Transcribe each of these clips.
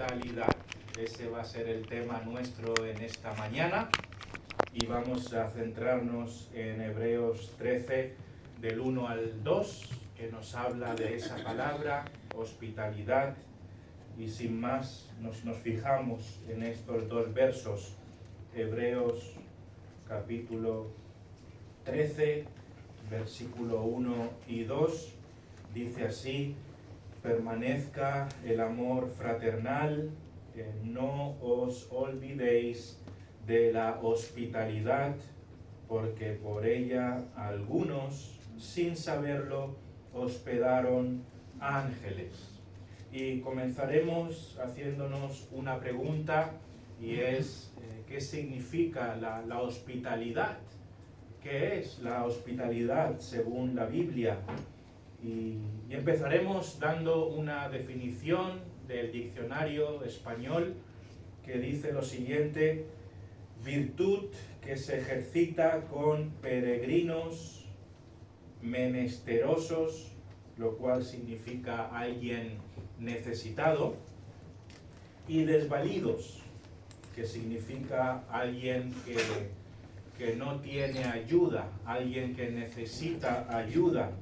hospitalidad. Ese va a ser el tema nuestro en esta mañana y vamos a centrarnos en Hebreos 13 del 1 al 2, que nos habla de esa palabra, hospitalidad, y sin más nos fijamos en estos dos versos. Hebreos capítulo 13, versículo 1 y 2, dice así: permanezca el amor fraternal, no os olvidéis de la hospitalidad, porque por ella algunos, sin saberlo, hospedaron ángeles. Y comenzaremos haciéndonos una pregunta, y es ¿qué significa la hospitalidad? ¿Qué es la hospitalidad según la Biblia? Y empezaremos dando una definición del diccionario español que dice lo siguiente: virtud que se ejercita con peregrinos menesterosos, lo cual significa alguien necesitado, y desvalidos, que significa alguien que no tiene ayuda, alguien que necesita ayuda,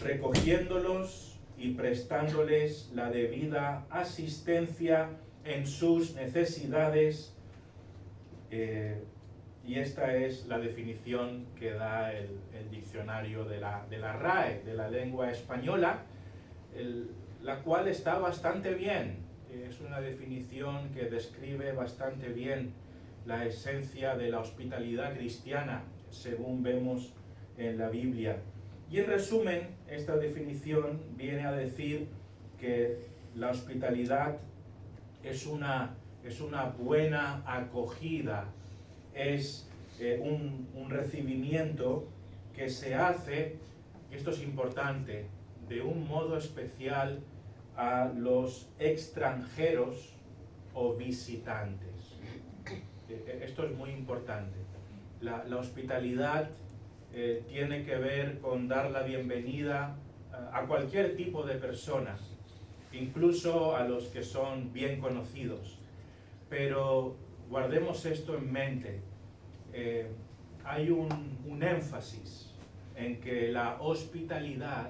recogiéndolos y prestándoles la debida asistencia en sus necesidades. Y esta es la definición que da el diccionario de la RAE, de la lengua española, la cual está bastante bien. Es una definición que describe bastante bien la esencia de la hospitalidad cristiana, según vemos en la Biblia. Y en resumen, esta definición viene a decir que la hospitalidad es una buena acogida, es un recibimiento que se hace, y esto es importante, de un modo especial a los extranjeros o visitantes. Esto es muy importante. La hospitalidad tiene que ver con dar la bienvenida a cualquier tipo de personas, incluso a los que son bien conocidos. Pero guardemos esto en mente. Hay un énfasis en que la hospitalidad,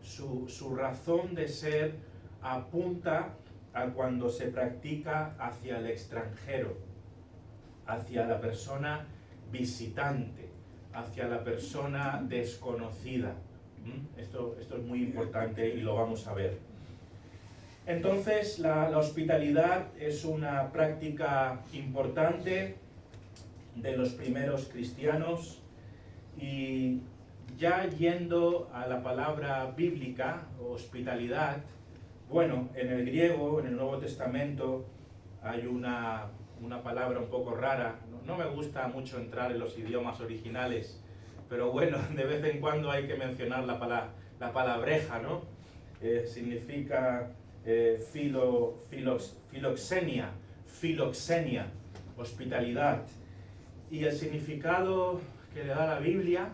su razón de ser, apunta a cuando se practica hacia el extranjero, hacia la persona visitante, hacia la persona desconocida. Esto es muy importante y lo vamos a ver. Entonces, la hospitalidad es una práctica importante de los primeros cristianos, y ya yendo a la palabra bíblica, hospitalidad, bueno, en el griego, en el Nuevo Testamento, hay una palabra un poco rara. No me gusta mucho entrar en los idiomas originales, pero bueno, de vez en cuando hay que mencionar la palabreja, ¿no? Significa filoxenia, hospitalidad. Y el significado que le da la Biblia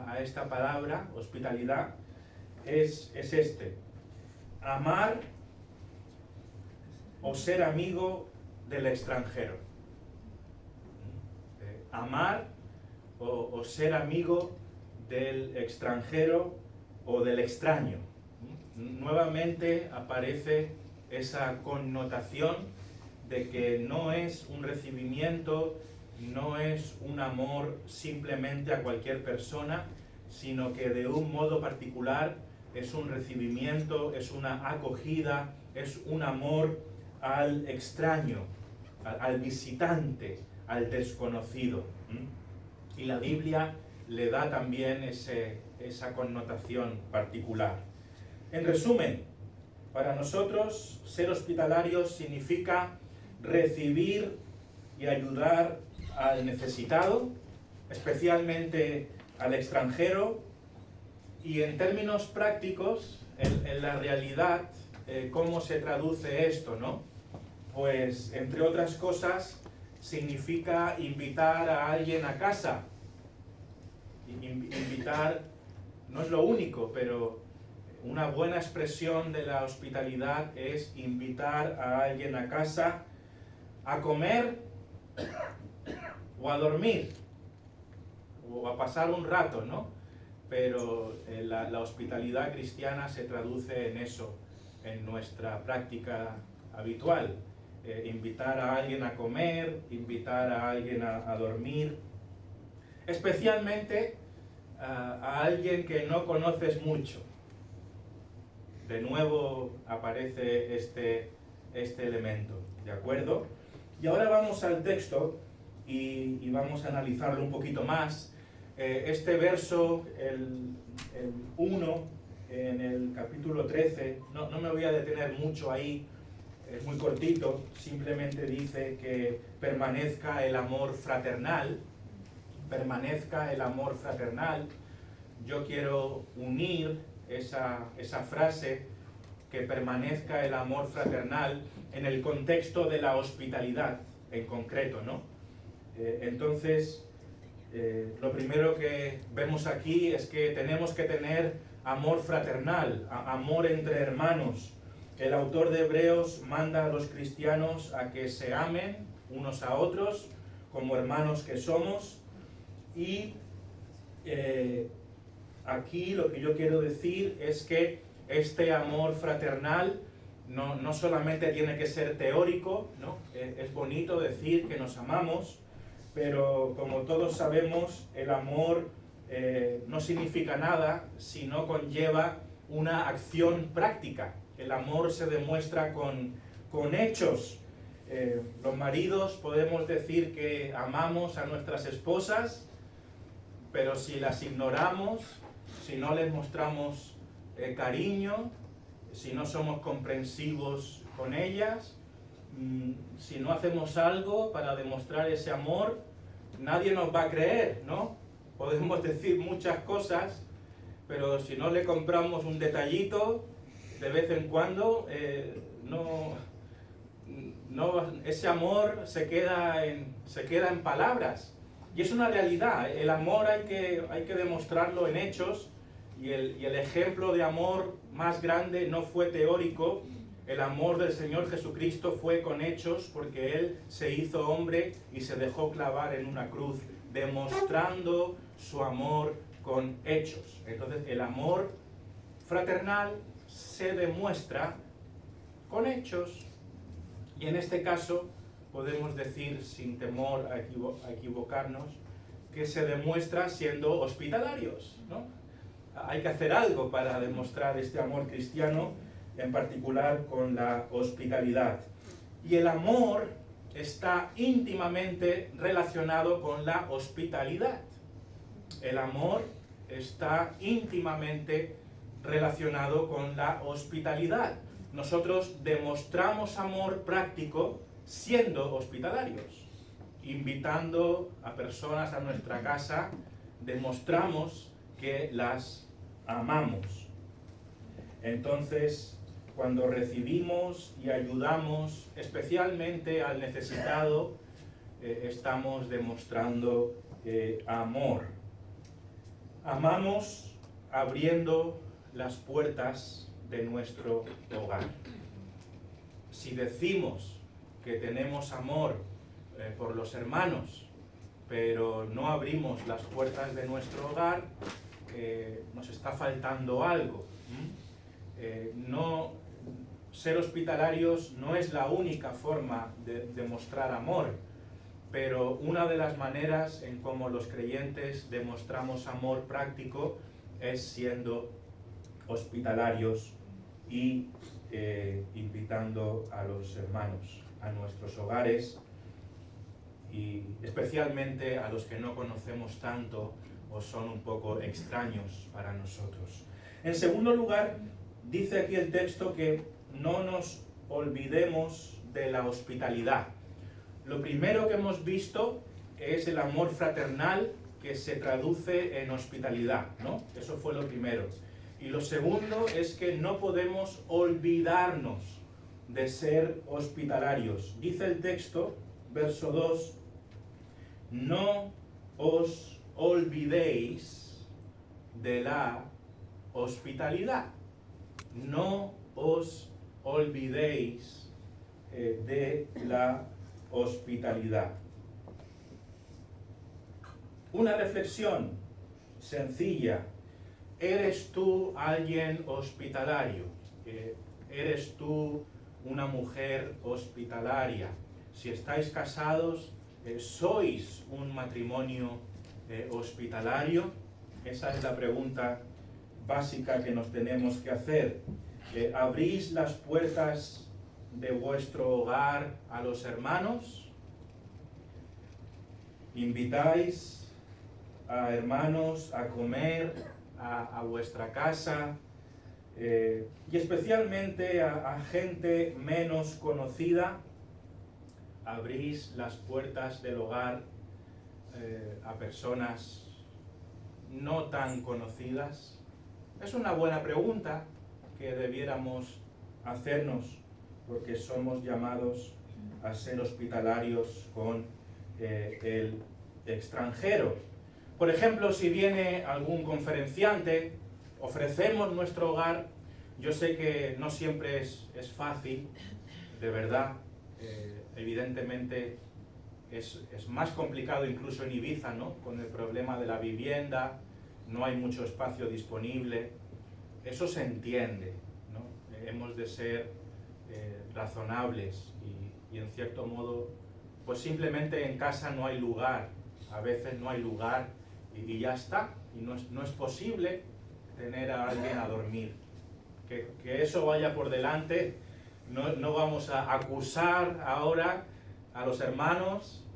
a esta palabra, hospitalidad, es este: amar o ser amigo del extranjero. Amar o ser amigo del extranjero o del extraño. Nuevamente aparece esa connotación de que no es un recibimiento, no es un amor simplemente a cualquier persona, sino que de un modo particular es un recibimiento, es una acogida, es un amor al extraño, al visitante, al desconocido. Y la Biblia le da también esa connotación particular. En resumen, para nosotros ser hospitalarios significa recibir y ayudar al necesitado, especialmente al extranjero. Y en términos prácticos, en la realidad, ¿cómo se traduce esto, no? Pues, entre otras cosas, significa invitar a alguien a casa. Invitar no es lo único, pero una buena expresión de la hospitalidad es invitar a alguien a casa a comer o a dormir o a pasar un rato, ¿no? Pero la hospitalidad cristiana se traduce en eso, en nuestra práctica habitual. Invitar a alguien a comer, invitar a alguien a dormir, especialmente a alguien que no conoces mucho. De nuevo aparece este elemento, ¿de acuerdo? Y ahora vamos al texto y vamos a analizarlo un poquito más. Este verso, el 1, en el capítulo 13, no me voy a detener mucho ahí, es muy cortito, simplemente dice que permanezca el amor fraternal, permanezca el amor fraternal. Yo quiero unir esa frase, que permanezca el amor fraternal, en el contexto de la hospitalidad en concreto, ¿no? Entonces, lo primero que vemos aquí es que tenemos que tener amor fraternal, amor entre hermanos. El autor de Hebreos manda a los cristianos a que se amen unos a otros como hermanos que somos. Y aquí lo que yo quiero decir es que este amor fraternal no solamente tiene que ser teórico, ¿no? Es bonito decir que nos amamos, pero como todos sabemos, el amor no significa nada si no conlleva una acción práctica. El amor se demuestra con hechos. Los maridos podemos decir que amamos a nuestras esposas, pero si las ignoramos, si no les mostramos cariño, si no somos comprensivos con ellas, si no hacemos algo para demostrar ese amor, nadie nos va a creer, ¿no? Podemos decir muchas cosas, pero si no le compramos un detallito de vez en cuando, ese amor se queda en palabras. Y es una realidad. El amor hay que demostrarlo en hechos, y el ejemplo de amor más grande no fue teórico. El amor del Señor Jesucristo fue con hechos, porque Él se hizo hombre y se dejó clavar en una cruz, demostrando su amor con hechos. Entonces, el amor fraternal se demuestra con hechos, y en este caso podemos decir, sin temor a equivocarnos, que se demuestra siendo hospitalarios, ¿no? Hay que hacer algo para demostrar este amor cristiano, en particular con la hospitalidad. Y el amor está íntimamente relacionado con la hospitalidad. El amor está íntimamente relacionado con la hospitalidad. Nosotros demostramos amor práctico siendo hospitalarios. Invitando a personas a nuestra casa, demostramos que las amamos. Entonces, cuando recibimos y ayudamos especialmente al necesitado, estamos demostrando amor. Amamos abriendo las puertas de nuestro hogar. Si decimos que tenemos amor por los hermanos, pero no abrimos las puertas de nuestro hogar, nos está faltando algo. Ser hospitalarios no es la única forma de demostrar amor, pero una de las maneras en cómo los creyentes demostramos amor práctico es siendo hospitalarios y invitando a los hermanos a nuestros hogares, y especialmente a los que no conocemos tanto o son un poco extraños para nosotros. En segundo lugar, dice aquí el texto que no nos olvidemos de la hospitalidad. Lo primero que hemos visto es el amor fraternal, que se traduce en hospitalidad, ¿no? Eso fue lo primero. Y lo segundo es que no podemos olvidarnos de ser hospitalarios. Dice el texto, verso 2, no os olvidéis de la hospitalidad. no os olvidéis de la hospitalidad. Una reflexión sencilla. ¿Eres tú alguien hospitalario? ¿Eres tú una mujer hospitalaria? Si estáis casados, ¿sois un matrimonio hospitalario? Esa es la pregunta básica que nos tenemos que hacer. ¿Abrís las puertas de vuestro hogar a los hermanos? ¿Invitáis a hermanos a comer a vuestra casa? Y especialmente a gente menos conocida, abrís las puertas del hogar a personas no tan conocidas. Es una buena pregunta que debiéramos hacernos, porque somos llamados a ser hospitalarios con el extranjero. Por ejemplo, si viene algún conferenciante, ofrecemos nuestro hogar. Yo sé que no siempre es fácil, de verdad. Evidentemente es más complicado incluso en Ibiza, ¿no? Con el problema de la vivienda, no hay mucho espacio disponible. Eso se entiende, ¿no? Hemos de ser razonables y en cierto modo, pues simplemente en casa no hay lugar. A veces no hay lugar y ya está. Y no es posible tener a alguien a dormir. Que eso vaya por delante. No vamos a acusar ahora a los hermanos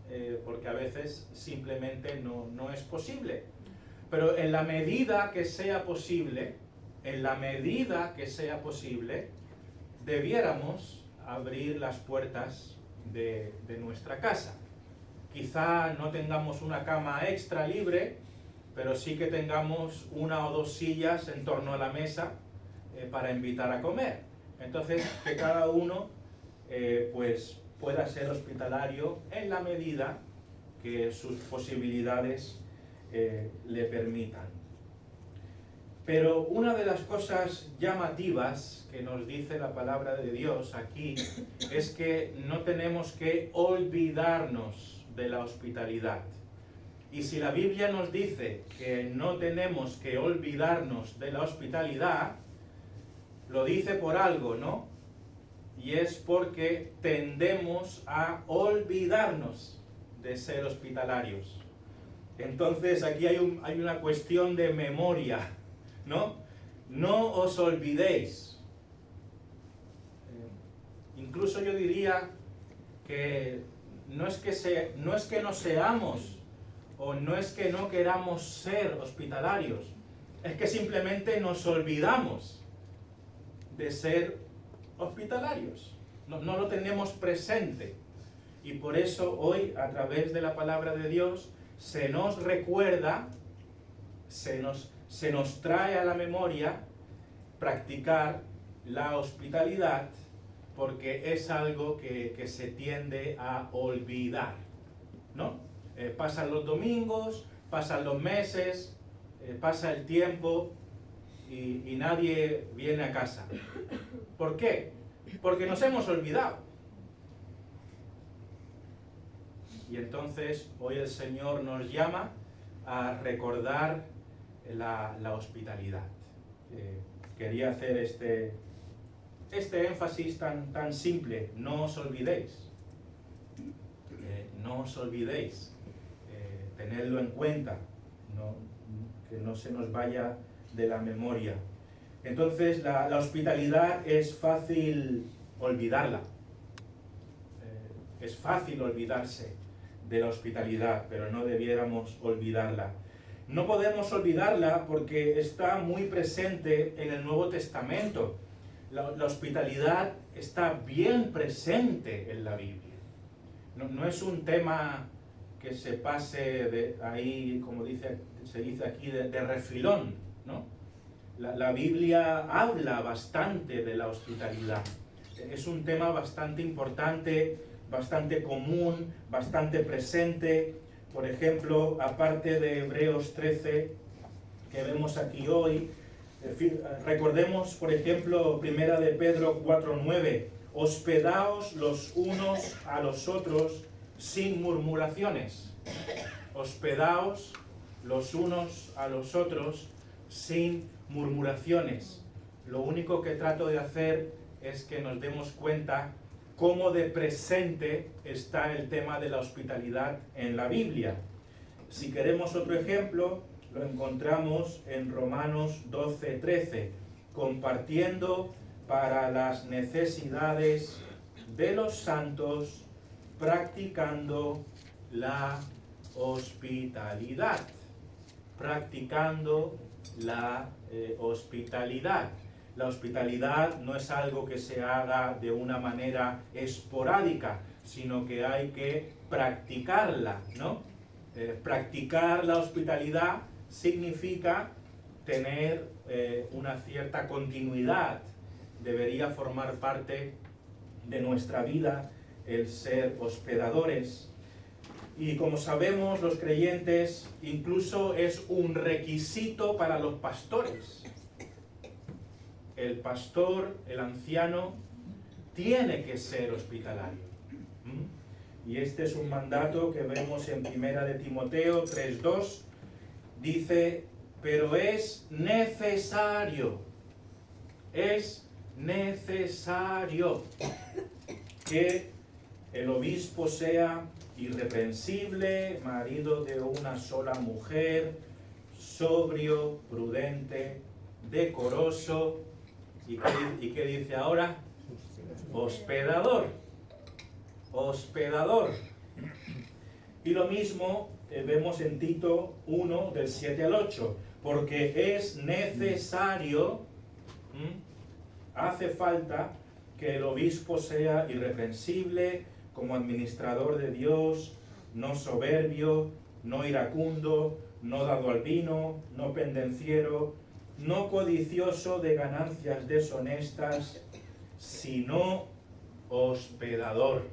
porque a veces simplemente no es posible. Pero en la medida que sea posible, debiéramos abrir las puertas de nuestra casa. Quizá no tengamos una cama extra libre, pero sí que tengamos una o dos sillas en torno a la mesa para invitar a comer. Entonces, que cada uno pues pueda ser hospitalario en la medida que sus posibilidades le permitan. Pero una de las cosas llamativas que nos dice la palabra de Dios aquí es que no tenemos que olvidarnos de la hospitalidad. Y si la Biblia nos dice que no tenemos que olvidarnos de la hospitalidad, lo dice por algo, ¿no? Y es porque tendemos a olvidarnos de ser hospitalarios. Entonces aquí hay una cuestión de memoria, ¿no? No os olvidéis. Incluso yo diría que no es que no seamos o no es que no queramos ser hospitalarios, es que simplemente nos olvidamos de ser hospitalarios. No lo tenemos presente. Y por eso hoy, a través de la palabra de Dios, se nos recuerda, se nos trae a la memoria practicar la hospitalidad, porque es algo que se tiende a olvidar, ¿no? Pasan los domingos, pasan los meses, pasa el tiempo y nadie viene a casa. ¿Por qué? Porque nos hemos olvidado. Y entonces hoy el Señor nos llama a recordar la hospitalidad. Quería hacer este énfasis tan simple. No os olvidéis. No os olvidéis. Tenedlo en cuenta. Que no se nos vaya de la memoria. Entonces la hospitalidad es fácil olvidarla. Es fácil olvidarse de la hospitalidad, pero no debiéramos olvidarla. No podemos olvidarla porque está muy presente en el Nuevo Testamento. La hospitalidad está bien presente en la Biblia. No es un tema que se pase de ahí, como se dice aquí, de refilón, ¿no? La Biblia habla bastante de la hospitalidad. Es un tema bastante importante, bastante común, bastante presente. Por ejemplo, aparte de Hebreos 13, que vemos aquí hoy, Recordemos, por ejemplo, 1 de Pedro 4:9, hospedaos los unos a los otros sin murmuraciones. Hospedaos los unos a los otros sin murmuraciones. Lo único que trato de hacer es que nos demos cuenta cómo de presente está el tema de la hospitalidad en la Biblia. Si queremos otro ejemplo, lo encontramos en Romanos 12:13, compartiendo para las necesidades de los santos, practicando la hospitalidad. Practicando la hospitalidad. La hospitalidad no es algo que se haga de una manera esporádica, sino que hay que practicarla, ¿no? Practicar la hospitalidad significa tener una cierta continuidad. Debería formar parte de nuestra vida el ser hospedadores. Y como sabemos, los creyentes, incluso es un requisito para los pastores. El pastor, el anciano, tiene que ser hospitalario. Y este es un mandato que vemos en 1 de Timoteo 3:2. Dice, pero es necesario que el obispo sea irreprensible, marido de una sola mujer, sobrio, prudente, decoroso. ¿Y qué dice ahora? Hospedador. Hospedador. Y lo mismo vemos en Tito 1, del 7 al 8. Porque es necesario, hace falta que el obispo sea irreprensible, como administrador de Dios, no soberbio, no iracundo, no dado al vino, no pendenciero, no codicioso de ganancias deshonestas, sino hospedador.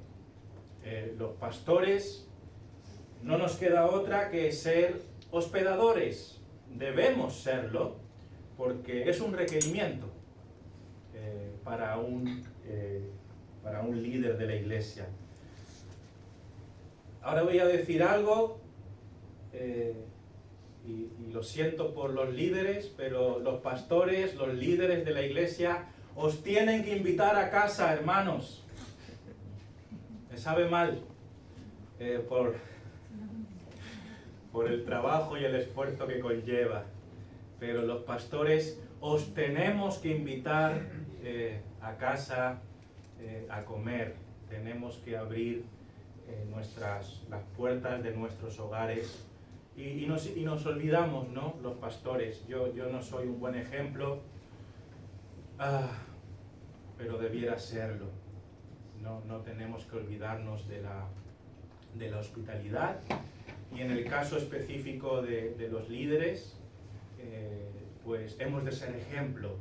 Los pastores no nos queda otra que ser hospedadores. Debemos serlo porque es un requerimiento para un líder de la iglesia. Ahora voy a decir algo y lo siento por los líderes, pero los pastores, los líderes de la iglesia, os tienen que invitar a casa, hermanos. Me sabe mal por el trabajo y el esfuerzo que conlleva, pero los pastores os tenemos que invitar a casa a comer. Tenemos que abrir las puertas de nuestros hogares y nos olvidamos, ¿no? Los pastores. Yo no soy un buen ejemplo, pero debiera serlo. No tenemos que olvidarnos de la hospitalidad. Y en el caso específico de los líderes, pues hemos de ser ejemplo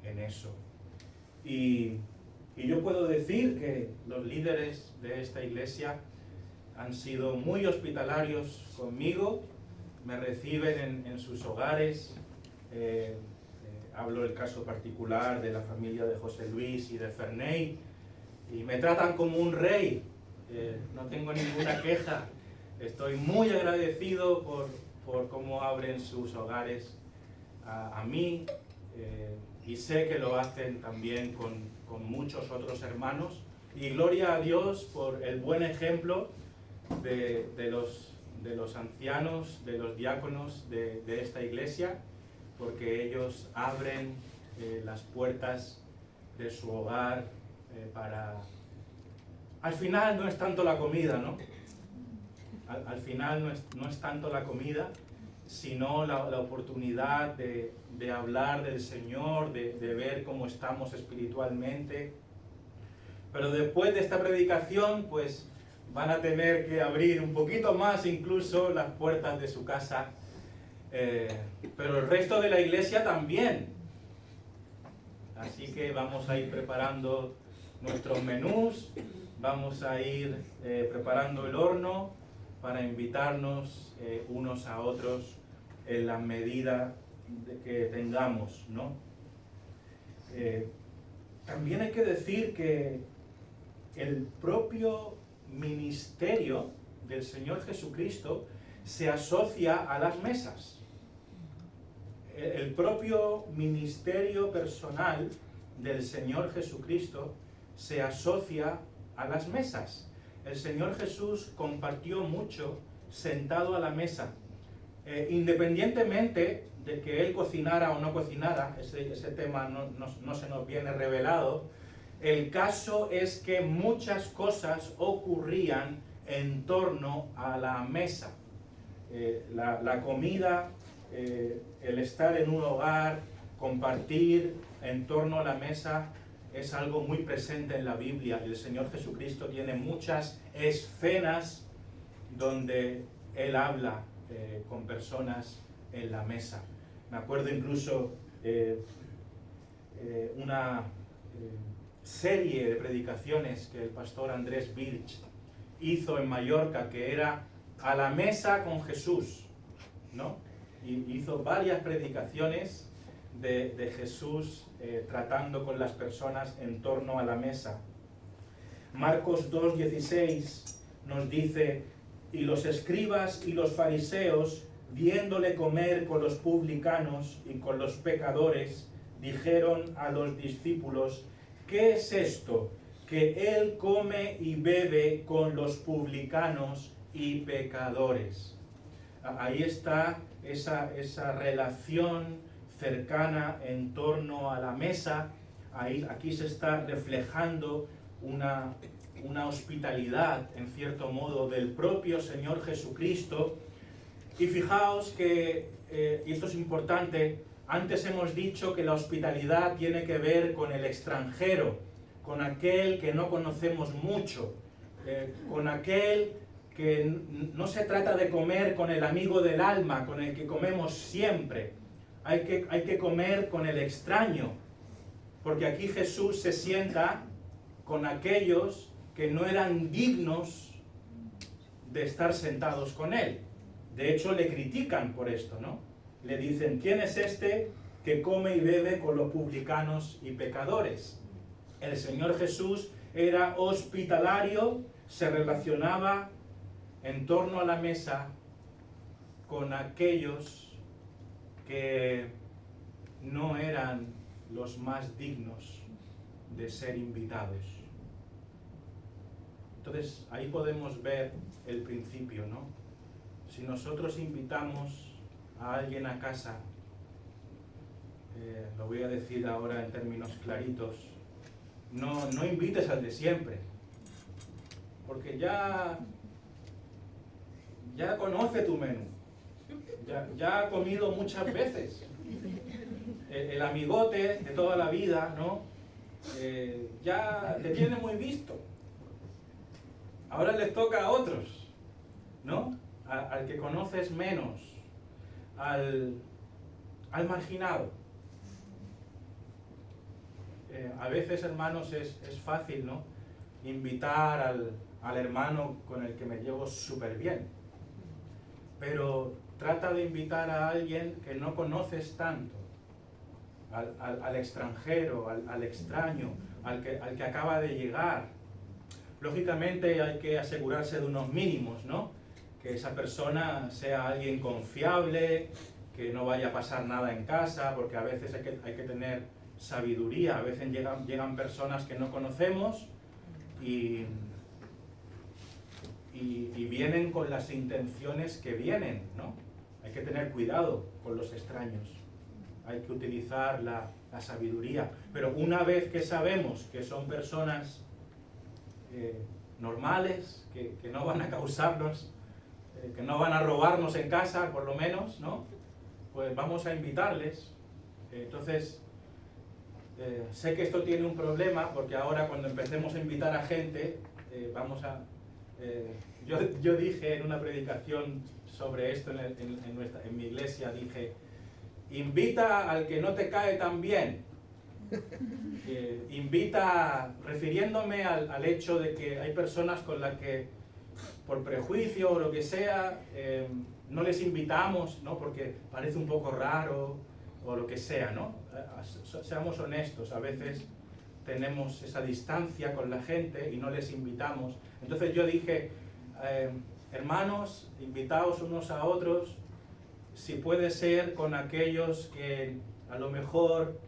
en eso. Y yo puedo decir que los líderes de esta iglesia han sido muy hospitalarios conmigo, me reciben en sus hogares. Hablo del caso particular de la familia de José Luis y de Ferney, y me tratan como un rey. No tengo ninguna queja. Estoy muy agradecido por cómo abren sus hogares a mí, y sé que lo hacen también con muchos otros hermanos. Y gloria a Dios por el buen ejemplo de los ancianos, de los diáconos de esta iglesia, porque ellos abren las puertas de su hogar para... Al final no es tanto la comida, ¿no? Al final no es tanto la comida, sino la oportunidad de hablar del Señor, de ver cómo estamos espiritualmente. Pero después de esta predicación, pues van a tener que abrir un poquito más incluso las puertas de su casa. Pero el resto de la iglesia también. Así que vamos a ir preparando nuestros menús, vamos a ir preparando el horno para invitarnos unos a otros en la medida que tengamos, ¿no? También hay que decir que el propio ministerio del Señor Jesucristo se asocia a las mesas. El propio ministerio personal del Señor Jesucristo se asocia a las mesas. El Señor Jesús compartió mucho sentado a la mesa, independientemente de que Él cocinara o no cocinara, ese tema no se nos viene revelado. El caso es que muchas cosas ocurrían en torno a la mesa. La comida, el estar en un hogar, compartir en torno a la mesa, es algo muy presente en la Biblia. El Señor Jesucristo tiene muchas escenas donde Él habla con personas en la mesa. Me acuerdo incluso una serie de predicaciones que el pastor Andrés Birch hizo en Mallorca, que era A la mesa con Jesús, ¿no? Y hizo varias predicaciones de Jesús tratando con las personas en torno a la mesa. Marcos 2:16 nos dice: y los escribas y los fariseos, viéndole comer con los publicanos y con los pecadores, dijeron a los discípulos: ¿qué es esto? Que él come y bebe con los publicanos y pecadores. Ahí está esa relación cercana en torno a la mesa. Aquí se está reflejando una hospitalidad, en cierto modo, del propio Señor Jesucristo. Y fijaos que, y esto es importante, antes hemos dicho que la hospitalidad tiene que ver con el extranjero, con aquel que no conocemos mucho, con aquel que no se trata de comer con el amigo del alma, con el que comemos siempre. Hay que comer con el extraño, porque aquí Jesús se sienta con aquellos que no eran dignos de estar sentados con Él. De hecho, le critican por esto, ¿no? Le dicen: ¿quién es este que come y bebe con los publicanos y pecadores? El Señor Jesús era hospitalario, se relacionaba en torno a la mesa con aquellos que no eran los más dignos de ser invitados. Entonces, ahí podemos ver el principio, ¿no? Si nosotros invitamos a alguien a casa, lo voy a decir ahora en términos claritos, no invites al de siempre, porque ya conoce tu menú, ya ha comido muchas veces. El amigote de toda la vida, ¿no? Ya te tiene muy visto. Ahora les toca a otros, ¿no? Al que conoces menos, al marginado. A veces, hermanos, es fácil, ¿no? Invitar al hermano con el que me llevo súper bien. Pero trata de invitar a alguien que no conoces tanto, al extranjero, al extraño, al que acaba de llegar. Lógicamente hay que asegurarse de unos mínimos, ¿no? Que esa persona sea alguien confiable, que no vaya a pasar nada en casa, porque a veces hay que tener sabiduría. A veces llegan personas que no conocemos y vienen con las intenciones que vienen, ¿no? Hay que tener cuidado con los extraños. Hay que utilizar la sabiduría. Pero una vez que sabemos que son personas normales, que no van a causarnos, que no van a robarnos en casa, por lo menos, ¿no? Pues vamos a invitarles. Entonces, sé que esto tiene un problema, porque ahora cuando empecemos a invitar a gente, yo dije en una predicación sobre esto en mi iglesia, dije: invita al que no te cae tan bien. Invita, refiriéndome al hecho de que hay personas con las que por prejuicio o lo que sea no les invitamos, ¿no? Porque parece un poco raro, o lo que sea, ¿no? Seamos honestos, a veces tenemos esa distancia con la gente y no les invitamos. Entonces yo dije, hermanos, invitaos unos a otros, si puede ser con aquellos que a lo mejor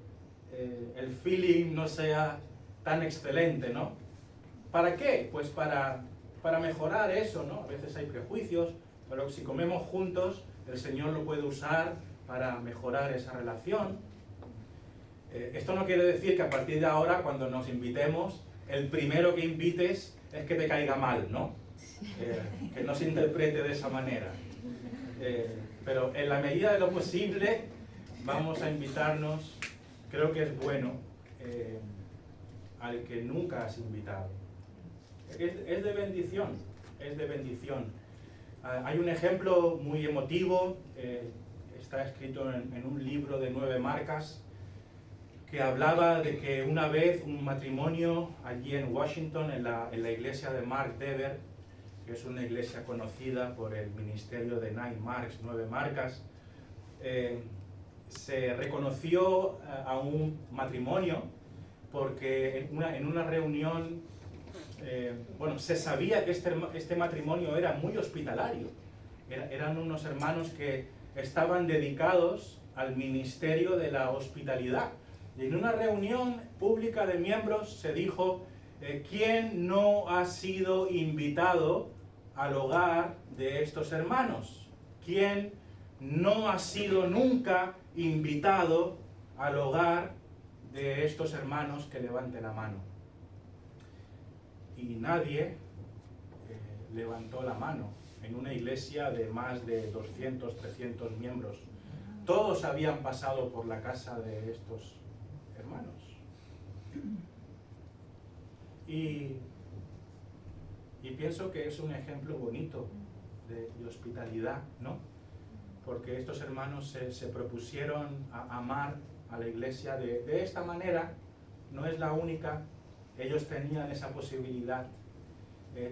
el feeling no sea tan excelente, ¿no? ¿Para qué? Pues para mejorar eso, ¿no? A veces hay prejuicios, pero si comemos juntos, el Señor lo puede usar para mejorar esa relación. Esto no quiere decir que a partir de ahora, cuando nos invitemos, el primero que invites es que te caiga mal, ¿no? Que no se interprete de esa manera. Pero en la medida de lo posible, vamos a invitarnos, creo que es bueno, al que nunca has invitado. Es de bendición, es de bendición. Hay un ejemplo muy emotivo, está escrito en un libro de 9 marcas, que hablaba de que una vez un matrimonio allí en Washington, en la iglesia de Mark Dever, que es una iglesia conocida por el ministerio de 9 marcas, se reconoció a un matrimonio porque en una reunión, se sabía que este matrimonio era muy hospitalario. Eran unos hermanos que estaban dedicados al ministerio de la hospitalidad. Y en una reunión pública de miembros se dijo, ¿quién no ha sido invitado al hogar de estos hermanos? ¿Quién no ha sido nunca invitado al hogar de estos hermanos? Que levante la mano. Y nadie levantó la mano en una iglesia de más de 200, 300 miembros. Todos habían pasado por la casa de estos hermanos. Y pienso que es un ejemplo bonito de hospitalidad, ¿no? Porque estos hermanos se propusieron a amar a la iglesia de esta manera. No es la única, ellos tenían esa posibilidad.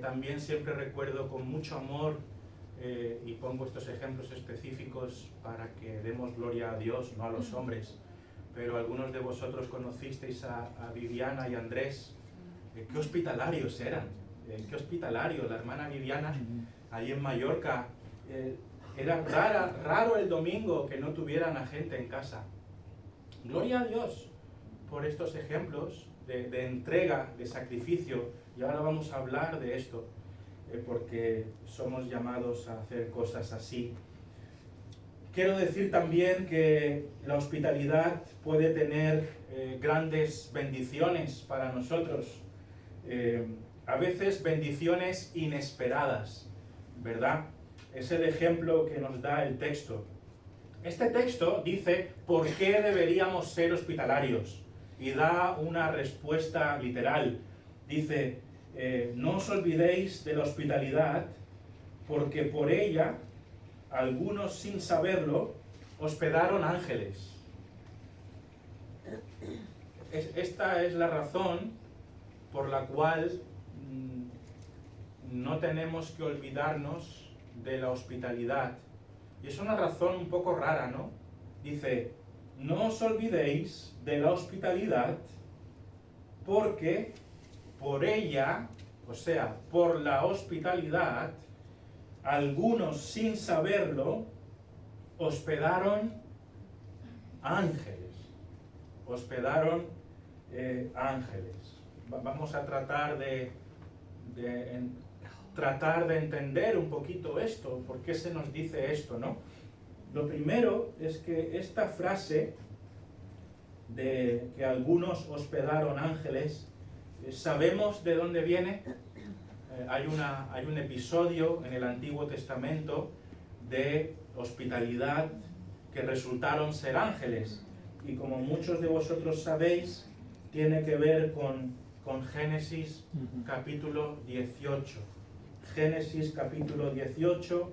También siempre recuerdo con mucho amor, y pongo estos ejemplos específicos para que demos gloria a Dios, no a los hombres, pero algunos de vosotros conocisteis a Viviana y Andrés. Qué hospitalarios eran, qué hospitalarios. La hermana Viviana, ahí en Mallorca, era raro el domingo que no tuvieran a gente en casa. Gloria a Dios por estos ejemplos de entrega, de sacrificio. Y ahora vamos a hablar de esto, porque somos llamados a hacer cosas así. Quiero decir también que la hospitalidad puede tener grandes bendiciones para nosotros. A veces bendiciones inesperadas, ¿verdad? Es el ejemplo que nos da el texto. Este texto dice por qué deberíamos ser hospitalarios y da una respuesta literal. Dice, no os olvidéis de la hospitalidad, porque por ella algunos sin saberlo hospedaron ángeles. Esta es la razón por la cual no tenemos que olvidarnos de la hospitalidad. Y es una razón un poco rara, ¿no? Dice, no os olvidéis de la hospitalidad, porque por ella, o sea, por la hospitalidad, algunos sin saberlo hospedaron ángeles. Hospedaron ángeles. Vamos a tratar de entender un poquito esto, por qué se nos dice esto, ¿no? Lo primero es que esta frase de que algunos hospedaron ángeles, sabemos de dónde viene. Hay un episodio en el Antiguo Testamento de hospitalidad que resultaron ser ángeles, y como muchos de vosotros sabéis, tiene que ver con Génesis capítulo 18. Génesis capítulo 18,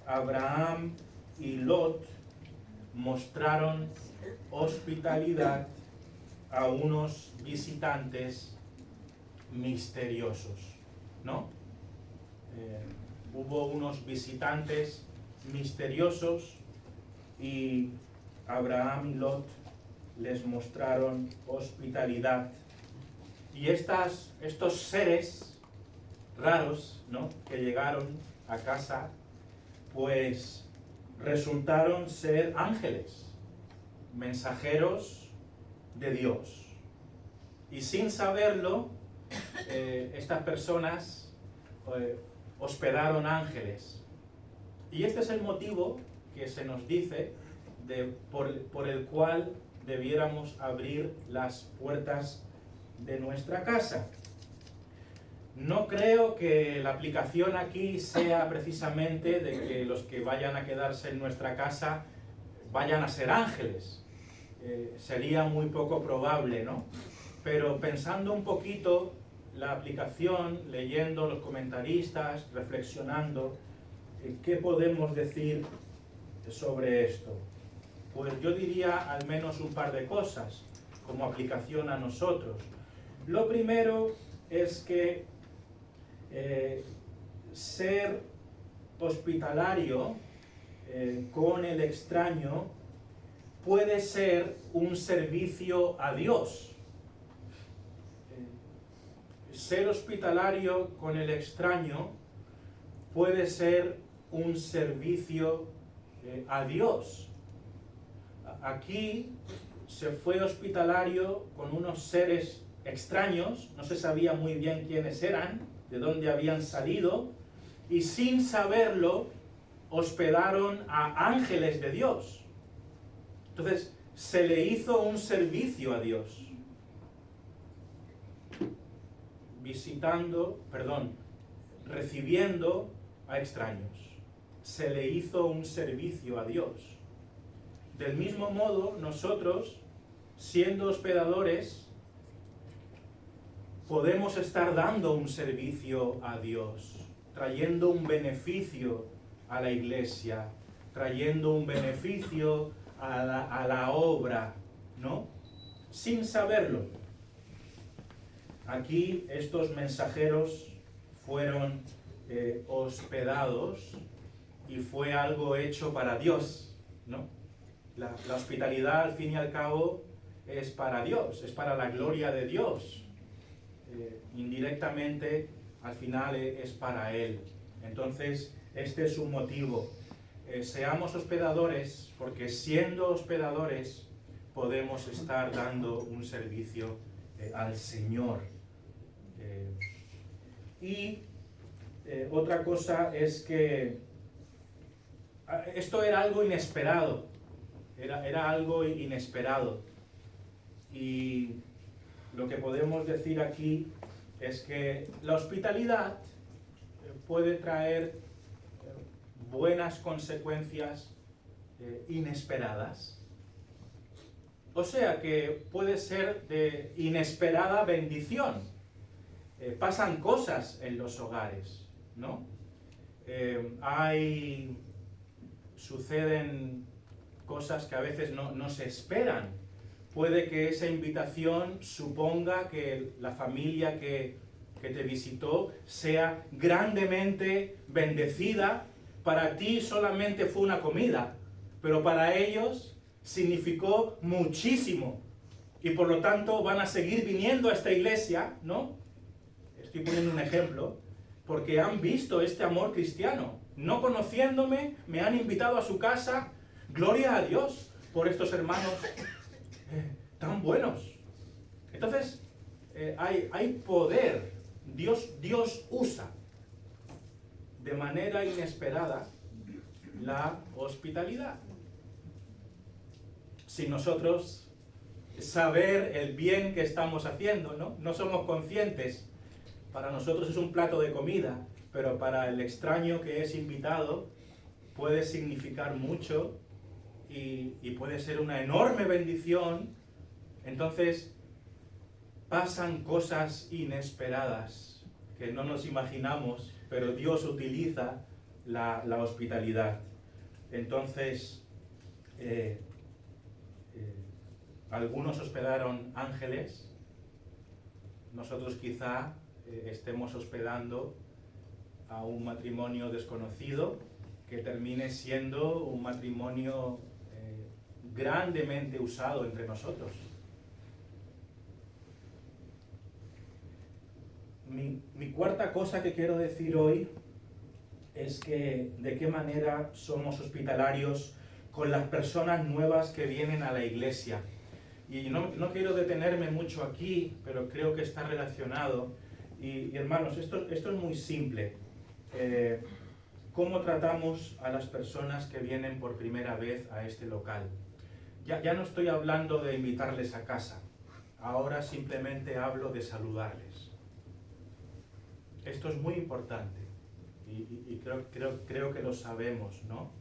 Abraham y Lot mostraron hospitalidad a unos visitantes misteriosos, ¿no? Hubo unos visitantes misteriosos y Abraham y Lot les mostraron hospitalidad. Y estos seres raros, ¿no?, que llegaron a casa, pues resultaron ser ángeles, mensajeros de Dios. Y sin saberlo, estas personas hospedaron ángeles. Y este es el motivo que se nos dice por el cual debiéramos abrir las puertas de nuestra casa. No creo que la aplicación aquí sea precisamente de que los que vayan a quedarse en nuestra casa vayan a ser ángeles. Sería muy poco probable, ¿no? Pero pensando un poquito la aplicación, leyendo los comentaristas, reflexionando, ¿qué podemos decir sobre esto? Pues yo diría al menos un par de cosas como aplicación a nosotros. Lo primero es que ser hospitalario con el extraño puede ser un servicio a Dios. Ser hospitalario con el extraño puede ser un servicio a Dios. Aquí se fue hospitalario con unos seres extraños, no se sabía muy bien quiénes eran, de dónde habían salido, y sin saberlo hospedaron a ángeles de Dios. Entonces se le hizo un servicio a Dios, recibiendo a extraños. Se le hizo un servicio a Dios. Del mismo modo, nosotros, siendo hospedadores, podemos estar dando un servicio a Dios, trayendo un beneficio a la iglesia, trayendo un beneficio a la obra, ¿no? Sin saberlo. Aquí estos mensajeros fueron hospedados y fue algo hecho para Dios, ¿no? La hospitalidad, al fin y al cabo, es para Dios, es para la gloria de Dios. Indirectamente, al final, es para Él. Entonces, este es un motivo. Seamos hospedadores, porque siendo hospedadores podemos estar dando un servicio al Señor. Otra cosa es que esto era algo inesperado. Era algo inesperado. Y lo que podemos decir aquí es que la hospitalidad puede traer buenas consecuencias inesperadas. O sea que puede ser de inesperada bendición. Pasan cosas en los hogares, ¿no? Suceden cosas que a veces no se esperan. Puede que esa invitación suponga que la familia que te visitó sea grandemente bendecida. Para ti solamente fue una comida, pero para ellos significó muchísimo. Y por lo tanto van a seguir viniendo a esta iglesia, ¿no? Estoy poniendo un ejemplo, porque han visto este amor cristiano. No conociéndome, me han invitado a su casa. Gloria a Dios por estos hermanos tan buenos. Entonces, hay poder. Dios usa de manera inesperada la hospitalidad. Sin nosotros saber el bien que estamos haciendo, ¿no? No somos conscientes. Para nosotros es un plato de comida, pero para el extraño que es invitado puede significar mucho y puede ser una enorme bendición. Entonces pasan cosas inesperadas que no nos imaginamos, pero Dios utiliza la hospitalidad. Entonces algunos hospedaron ángeles, nosotros quizá estemos hospedando a un matrimonio desconocido que termine siendo un matrimonio grandemente usado entre nosotros. Mi cuarta cosa que quiero decir hoy es que de qué manera somos hospitalarios con las personas nuevas que vienen a la iglesia. Y no quiero detenerme mucho aquí, pero creo que está relacionado. Y hermanos, esto es muy simple. ¿Cómo tratamos a las personas que vienen por primera vez a este local? Ya no estoy hablando de invitarles a casa. Ahora simplemente hablo de saludarles. Esto es muy importante. Y creo que lo sabemos, ¿no?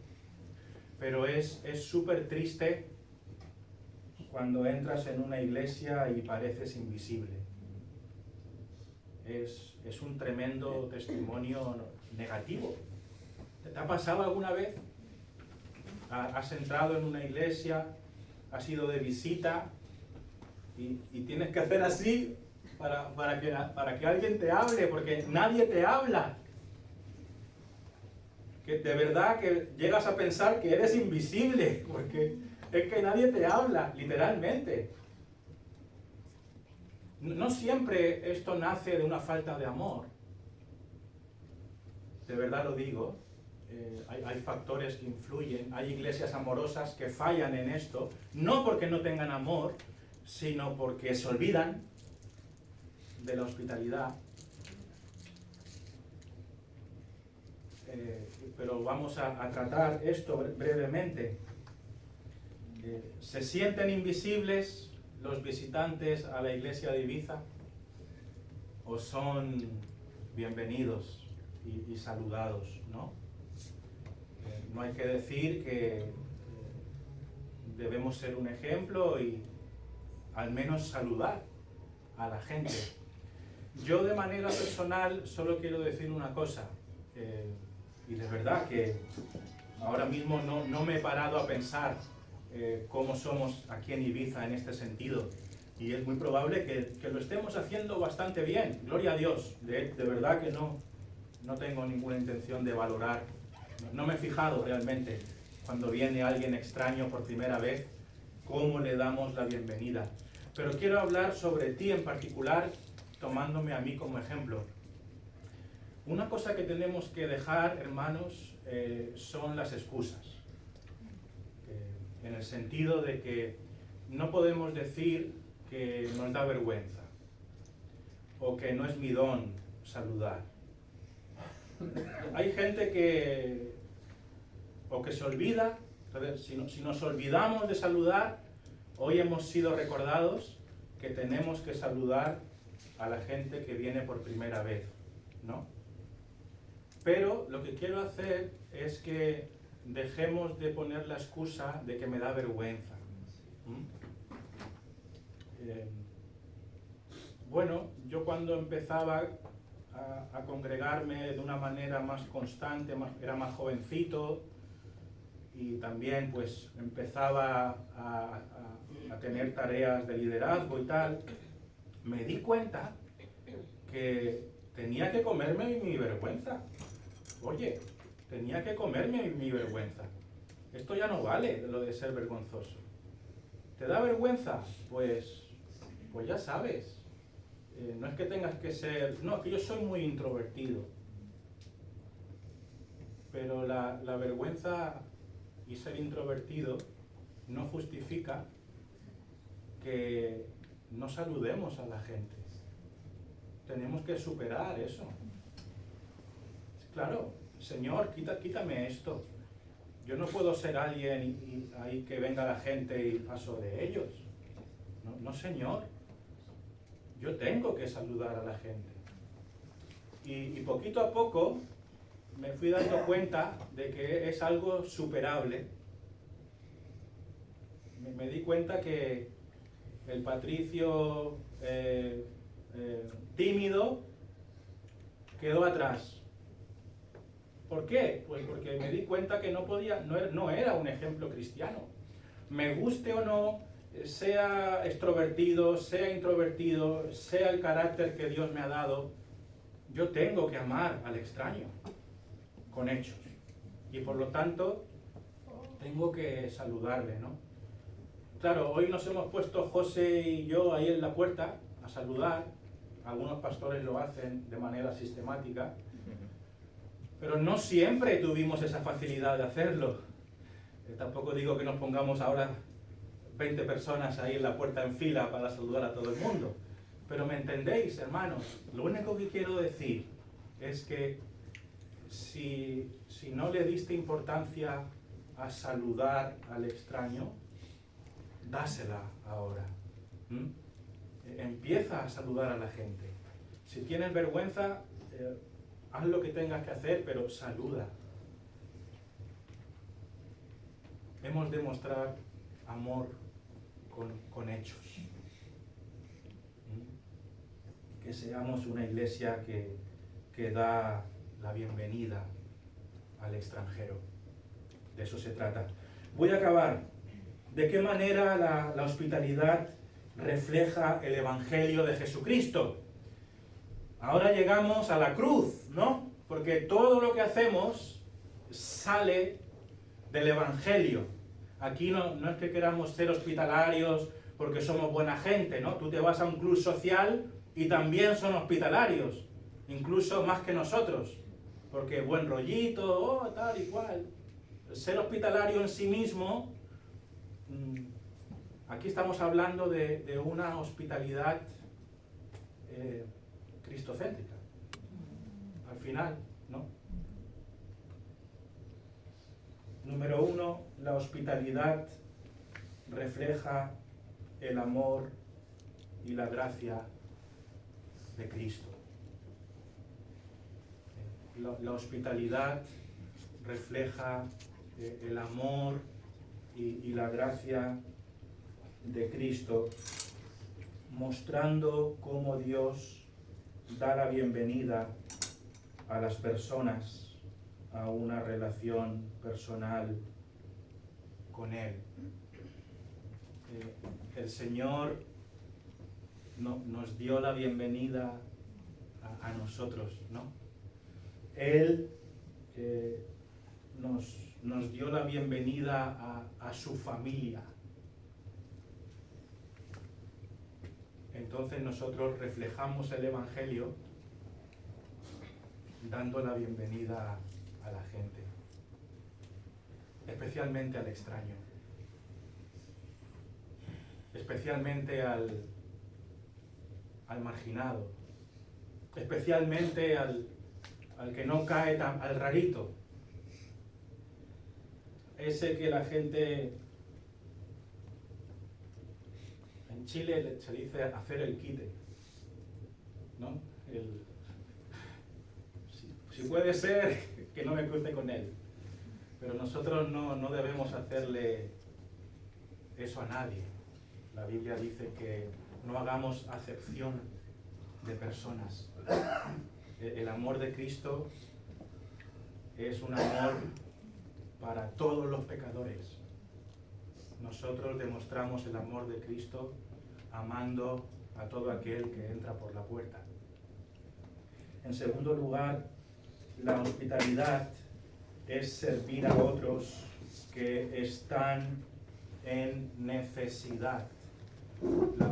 Pero es súper triste cuando entras en una iglesia y pareces invisible. Es un tremendo testimonio negativo. ¿Te ha pasado alguna vez? ¿Has entrado en una iglesia, has ido de visita y tienes que hacer así para que alguien te hable? Porque nadie te habla. Que de verdad que llegas a pensar que eres invisible, porque es que nadie te habla, literalmente. No siempre esto nace de una falta de amor. De verdad lo digo. Hay factores que influyen. Hay iglesias amorosas que fallan en esto, no porque no tengan amor, sino porque se olvidan de la hospitalidad. Pero vamos a tratar esto brevemente. ¿Se sienten invisibles los visitantes a la iglesia de Ibiza? ¿O son bienvenidos y saludados, ¿no? No hay que decir que debemos ser un ejemplo y al menos saludar a la gente. Yo de manera personal solo quiero decir una cosa. Y de verdad que ahora mismo no me he parado a pensar cómo somos aquí en Ibiza en este sentido. Y es muy probable que lo estemos haciendo bastante bien, gloria a Dios. De verdad que no tengo ninguna intención de valorar. No me he fijado realmente cuando viene alguien extraño por primera vez, cómo le damos la bienvenida. Pero quiero hablar sobre ti en particular, tomándome a mí como ejemplo. Una cosa que tenemos que dejar, hermanos, son las excusas. En el sentido de que no podemos decir que nos da vergüenza o que no es mi don saludar. Hay gente que se olvida. Entonces, si nos olvidamos de saludar, hoy hemos sido recordados que tenemos que saludar a la gente que viene por primera vez, ¿no? Pero lo que quiero hacer es que dejemos de poner la excusa de que me da vergüenza. Bueno, yo cuando empezaba a congregarme de una manera más constante, era más jovencito, y también pues empezaba a tener tareas de liderazgo y tal, me di cuenta que tenía que comerme mi vergüenza. Oye, tenía que comerme mi vergüenza. Esto ya no vale, lo de ser vergonzoso. ¿Te da vergüenza? Pues ya sabes. No es que tengas que ser... No, que yo soy muy introvertido. Pero la vergüenza y ser introvertido no justifica que no saludemos a la gente. Tenemos que superar eso. Claro, Señor, quítame esto. Yo no puedo ser alguien y ahí que venga la gente y paso de ellos. No, Señor. Yo tengo que saludar a la gente. Y poquito a poco me fui dando cuenta de que es algo superable. Me di cuenta que el Patricio tímido quedó atrás. ¿Por qué? Pues porque me di cuenta que no era un ejemplo cristiano. Me guste o no, sea extrovertido, sea introvertido, sea el carácter que Dios me ha dado, yo tengo que amar al extraño con hechos. Y por lo tanto, tengo que saludarle, ¿no? Claro, hoy nos hemos puesto José y yo ahí en la puerta a saludar. Algunos pastores lo hacen de manera sistemática, pero no siempre tuvimos esa facilidad de hacerlo. Tampoco digo que nos pongamos ahora 20 personas ahí en la puerta en fila para saludar a todo el mundo. Pero me entendéis, hermanos. Lo único que quiero decir es que si no le diste importancia a saludar al extraño, dásela ahora. Empieza a saludar a la gente. Si tienes vergüenza, haz lo que tengas que hacer, pero saluda. Hemos de mostrar amor con hechos. Que seamos una iglesia que da la bienvenida al extranjero. De eso se trata. Voy a acabar. ¿De qué manera la hospitalidad refleja el Evangelio de Jesucristo? Ahora llegamos a la cruz, ¿no? Porque todo lo que hacemos sale del Evangelio. Aquí no es que queramos ser hospitalarios porque somos buena gente, ¿no? Tú te vas a un club social y también son hospitalarios, incluso más que nosotros, porque buen rollito, tal y cual. Ser hospitalario en sí mismo, aquí estamos hablando de una hospitalidad cristocéntrica, al final, ¿no? Número 1, la hospitalidad refleja el amor y la gracia de Cristo. La hospitalidad refleja el amor y la gracia de Cristo, mostrando cómo Dios da la bienvenida a las personas a una relación personal con Él. El Señor nos dio la bienvenida a nosotros, ¿no? Él nos dio la bienvenida a su familia. Entonces nosotros reflejamos el Evangelio dando la bienvenida a la gente, especialmente al extraño, especialmente al marginado, especialmente al que no cae al rarito, ese que la gente, en Chile se dice hacer el quite, ¿no? Si puede ser que no me cruce con él, pero nosotros no debemos hacerle eso a nadie. La Biblia dice que no hagamos acepción de personas. El amor de Cristo es un amor para todos los pecadores. Nosotros demostramos el amor de Cristo amando a todo aquel que entra por la puerta. En segundo lugar, la hospitalidad es servir a otros que están en necesidad.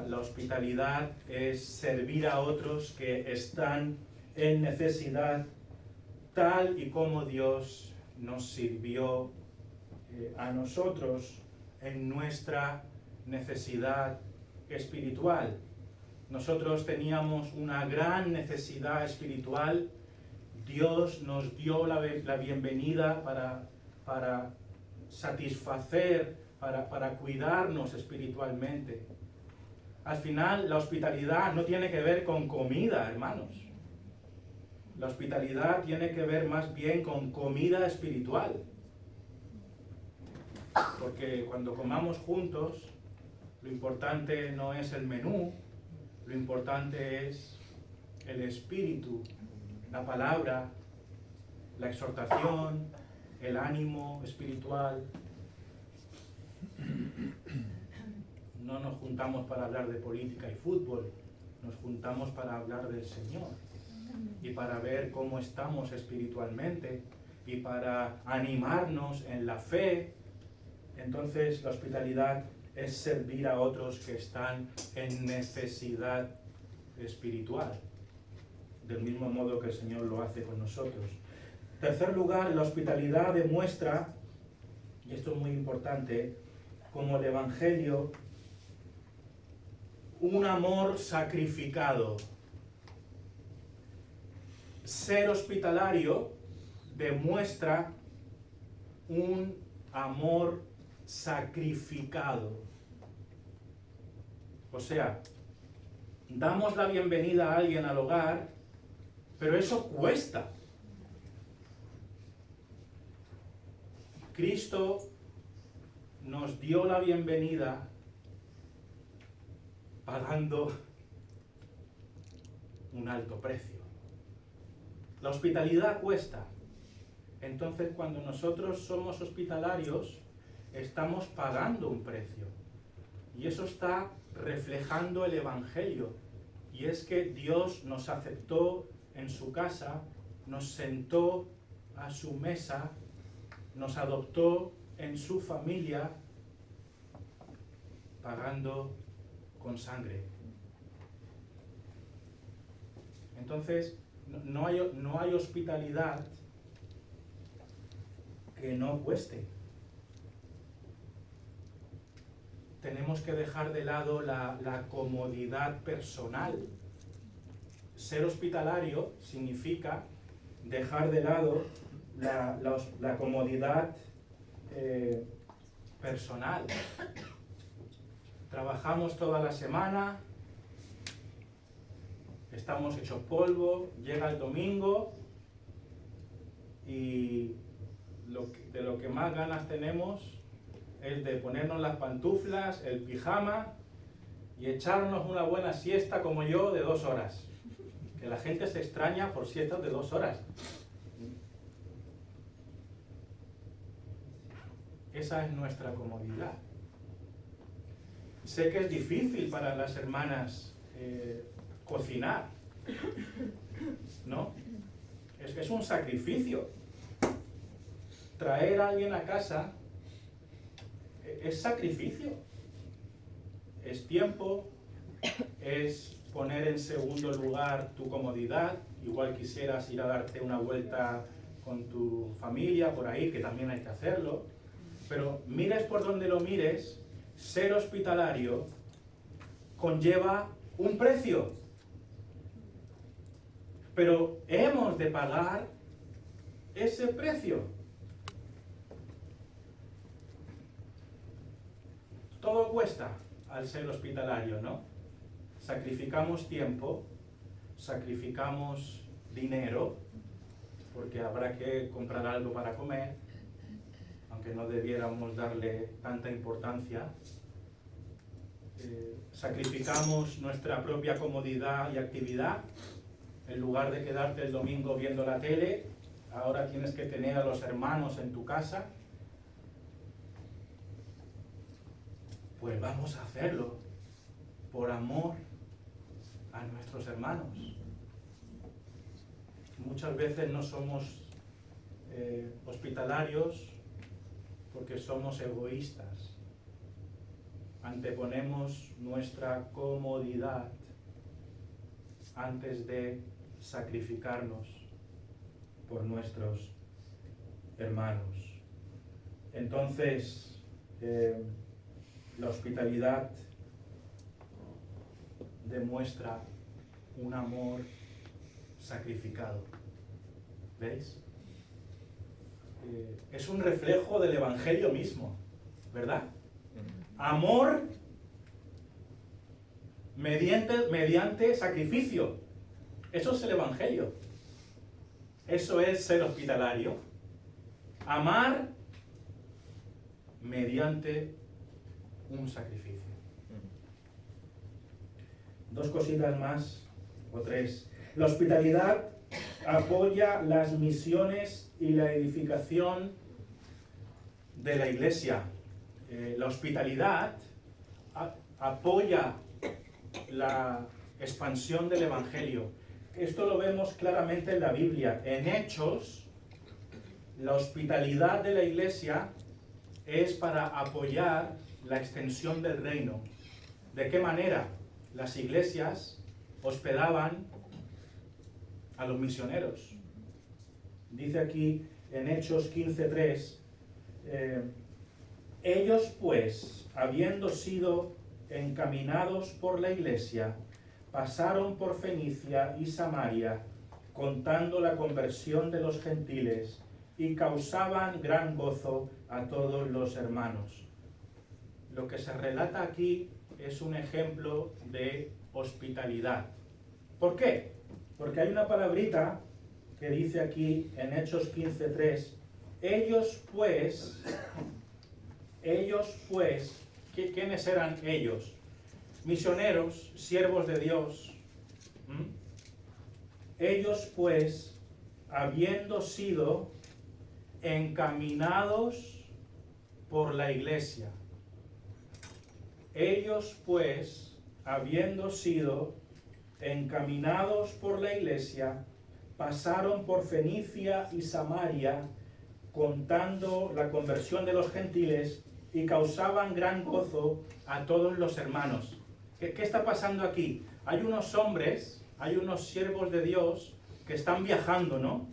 La hospitalidad es servir a otros que están en necesidad, tal y como Dios nos sirvió a nosotros en nuestra necesidad espiritual. Nosotros teníamos una gran necesidad espiritual. Dios nos dio la bienvenida para satisfacer, para cuidarnos espiritualmente. Al final, la hospitalidad no tiene que ver con comida, hermanos. La hospitalidad tiene que ver más bien con comida espiritual. Porque cuando comamos juntos, lo importante no es el menú, lo importante es el espíritu, la palabra, la exhortación, el ánimo espiritual. No nos juntamos para hablar de política y fútbol, nos juntamos para hablar del Señor y para ver cómo estamos espiritualmente y para animarnos en la fe. Entonces la hospitalidad es servir a otros que están en necesidad espiritual, del mismo modo que el Señor lo hace con nosotros. En tercer lugar, la hospitalidad demuestra, y esto es muy importante, como el Evangelio, un amor sacrificado. Ser hospitalario demuestra un amor sacrificado. O sea, damos la bienvenida a alguien al hogar, pero eso cuesta. Cristo nos dio la bienvenida pagando un alto precio. La hospitalidad cuesta. Entonces, cuando nosotros somos hospitalarios, estamos pagando un precio. Y eso está reflejando el Evangelio. Y es que Dios nos aceptó en su casa, nos sentó a su mesa, nos adoptó en su familia, pagando con sangre. Entonces, no hay hospitalidad que no cueste. Tenemos que dejar de lado la comodidad personal. Ser hospitalario significa dejar de lado la comodidad personal. Trabajamos toda la semana, estamos hechos polvo, llega el domingo y de lo que más ganas tenemos es de ponernos las pantuflas, el pijama y echarnos una buena siesta como yo de 2 horas. Que la gente se extraña por siestas de 2 horas. Esa es nuestra comodidad. Sé que es difícil para las hermanas cocinar, ¿no? Es un sacrificio. Traer a alguien a casa es sacrificio. Es tiempo, es poner en segundo lugar tu comodidad. Igual quisieras ir a darte una vuelta con tu familia por ahí, que también hay que hacerlo. Pero mires por donde lo mires, ser hospitalario conlleva un precio. Pero hemos de pagar ese precio. Todo cuesta al ser hospitalario, ¿no? Sacrificamos tiempo, sacrificamos dinero, porque habrá que comprar algo para comer, aunque no debiéramos darle tanta importancia. Sacrificamos nuestra propia comodidad y actividad. En lugar de quedarte el domingo viendo la tele, ahora tienes que tener a los hermanos en tu casa. Pues vamos a hacerlo por amor a nuestros hermanos. Muchas veces no somos hospitalarios porque somos egoístas. Anteponemos nuestra comodidad antes de sacrificarnos por nuestros hermanos. Entonces, la hospitalidad demuestra un amor sacrificado. ¿Veis? Es un reflejo del Evangelio mismo, ¿verdad? Amor mediante sacrificio. Eso es el Evangelio. Eso es ser hospitalario. Amar mediante un sacrificio. 2 cositas más, o 3. La hospitalidad apoya las misiones y la edificación de la iglesia. La hospitalidad apoya la expansión del Evangelio. Esto lo vemos claramente en la Biblia. En Hechos, la hospitalidad de la iglesia es para apoyar la extensión del reino. ¿De qué manera? Las iglesias hospedaban a los misioneros. Dice aquí en Hechos 15:3, ellos pues, habiendo sido encaminados por la iglesia, pasaron por Fenicia y Samaria, contando la conversión de los gentiles, y causaban gran gozo a todos los hermanos. Lo que se relata aquí es un ejemplo de hospitalidad. ¿Por qué? Porque hay una palabrita que dice aquí en Hechos 15:3, ellos pues, ¿quiénes eran ellos? Misioneros, siervos de Dios. Ellos pues, habiendo sido encaminados por la iglesia. Ellos pues, habiendo sido encaminados por la iglesia, pasaron por Fenicia y Samaria, contando la conversión de los gentiles, y causaban gran gozo a todos los hermanos. ¿Qué está pasando aquí? Hay unos hombres, hay unos siervos de Dios que están viajando, ¿no?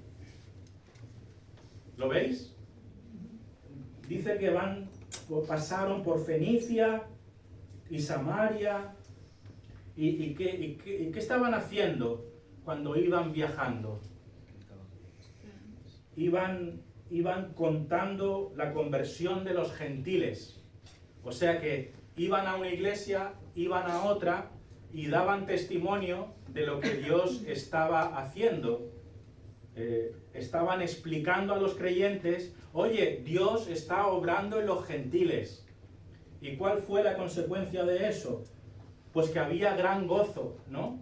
¿Lo veis? Dice que pasaron por Fenicia y Samaria. ¿Y qué estaban haciendo cuando iban viajando? Iban contando la conversión de los gentiles. O sea que iban a una iglesia, iban a otra y daban testimonio de lo que Dios estaba haciendo. Estaban explicando a los creyentes, oye, Dios está obrando en los gentiles. ¿Y cuál fue la consecuencia de eso? Pues que había gran gozo, ¿no?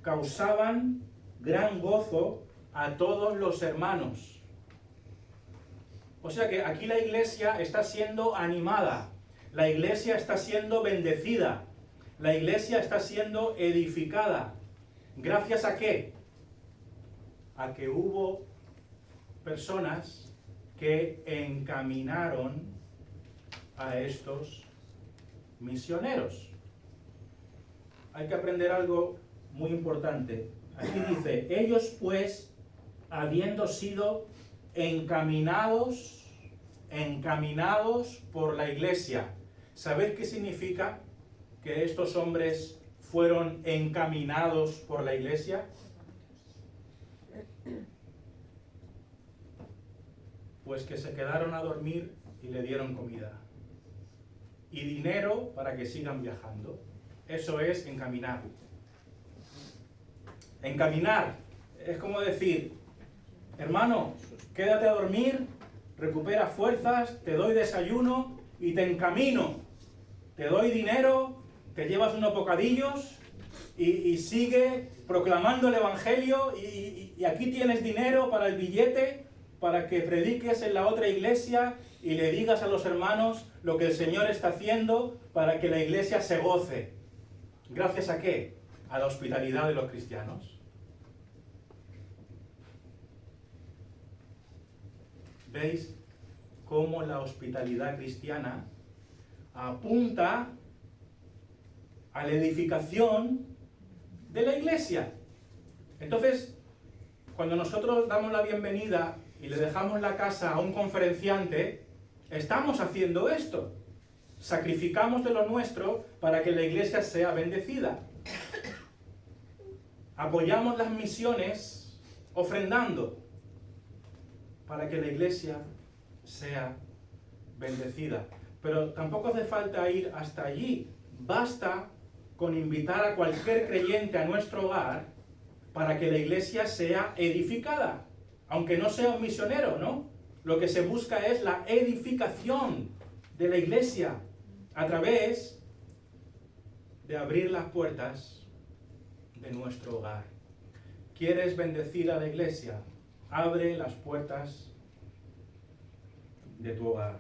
Causaban gran gozo a todos los hermanos. O sea que aquí la iglesia está siendo animada, la iglesia está siendo bendecida, la iglesia está siendo edificada. ¿Gracias a qué? A que hubo personas que encaminaron a estos misioneros. Hay que aprender algo muy importante. Aquí dice, ellos pues, habiendo sido encaminados por la iglesia. ¿Sabéis qué significa que estos hombres fueron encaminados por la iglesia? Pues que se quedaron a dormir y le dieron comida. Y dinero para que sigan viajando. Eso es encaminar. Encaminar es como decir, hermano, quédate a dormir, recupera fuerzas, te doy desayuno y te encamino. Te doy dinero, te llevas unos bocadillos y sigue proclamando el evangelio y aquí tienes dinero para el billete, para que prediques en la otra iglesia y le digas a los hermanos lo que el Señor está haciendo para que la iglesia se goce. ¿Gracias a qué? A la hospitalidad de los cristianos. ¿Veis cómo la hospitalidad cristiana apunta a la edificación de la iglesia? Entonces, cuando nosotros damos la bienvenida y le dejamos la casa a un conferenciante, estamos haciendo esto. Sacrificamos de lo nuestro para que la iglesia sea bendecida. Apoyamos las misiones ofrendando para que la iglesia sea bendecida. Pero tampoco hace falta ir hasta allí. Basta con invitar a cualquier creyente a nuestro hogar para que la iglesia sea edificada. Aunque no sea un misionero, ¿no? Lo que se busca es la edificación de la iglesia a través de abrir las puertas de nuestro hogar. ¿Quieres bendecir a la iglesia? Abre las puertas de tu hogar.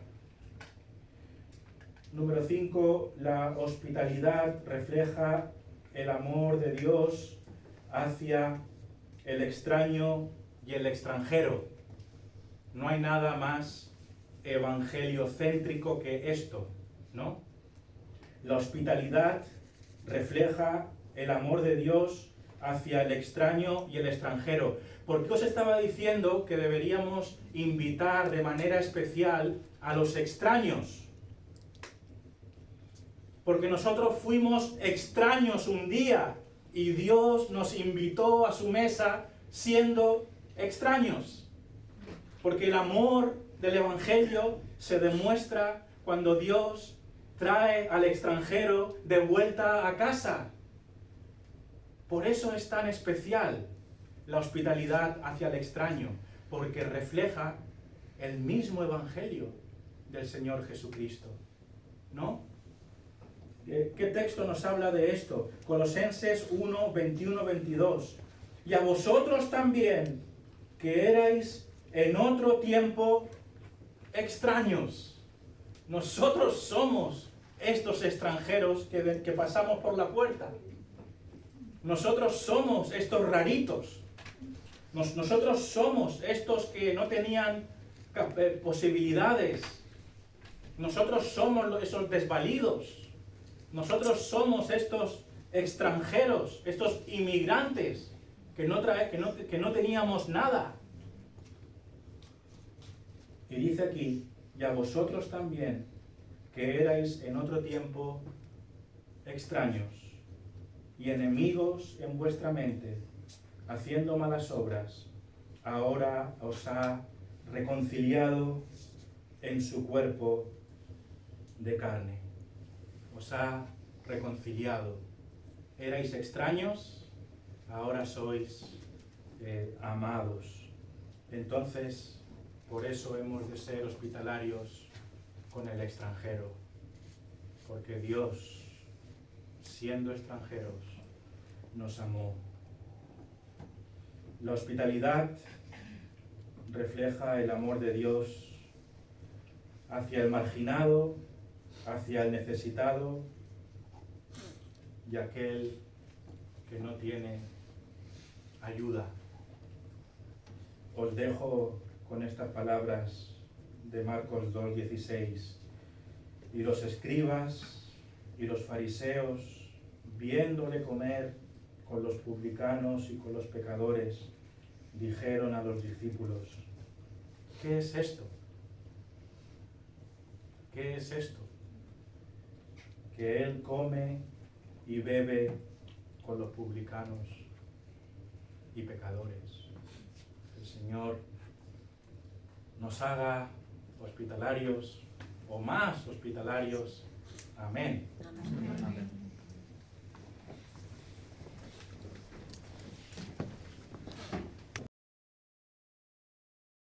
Número 5, la hospitalidad refleja el amor de Dios hacia el extraño y el extranjero. No hay nada más evangeliocéntrico que esto. ¿no? La hospitalidad refleja el amor de Dios hacia el extraño y el extranjero. ¿Por qué os estaba diciendo que deberíamos invitar de manera especial a los extraños? Porque nosotros fuimos extraños un día y Dios nos invitó a su mesa siendo extraños. Porque el amor del Evangelio se demuestra cuando Dios trae al extranjero de vuelta a casa. Por eso es tan especial la hospitalidad hacia el extraño, porque refleja el mismo Evangelio del Señor Jesucristo, ¿no? ¿Qué texto nos habla de esto? Colosenses 1, 21, 22. Y a vosotros también, que erais en otro tiempo extraños. Nosotros somos estos extranjeros que pasamos por la puerta. Nosotros somos estos raritos. Nosotros somos estos que no tenían posibilidades. Nosotros somos esos desvalidos. Nosotros somos estos extranjeros, estos inmigrantes que no teníamos nada. Y dice aquí, y a vosotros también, que erais en otro tiempo extraños y enemigos en vuestra mente, haciendo malas obras, ahora os ha reconciliado en su cuerpo de carne. Os ha reconciliado. Erais extraños, ahora sois amados. Entonces, por eso hemos de ser hospitalarios con el extranjero, porque Dios, siendo extranjeros, nos amó. La hospitalidad refleja el amor de Dios hacia el marginado, hacia el necesitado y aquel que no tiene ayuda. Os dejo con estas palabras de Marcos 2:16. Y los escribas y los fariseos, viéndole comer con los publicanos y con los pecadores, dijeron a los discípulos: ¿qué es esto? ¿Qué es esto? Que él come y bebe con los publicanos y pecadores. El Señor nos haga hospitalarios o más hospitalarios. Amén. Amén.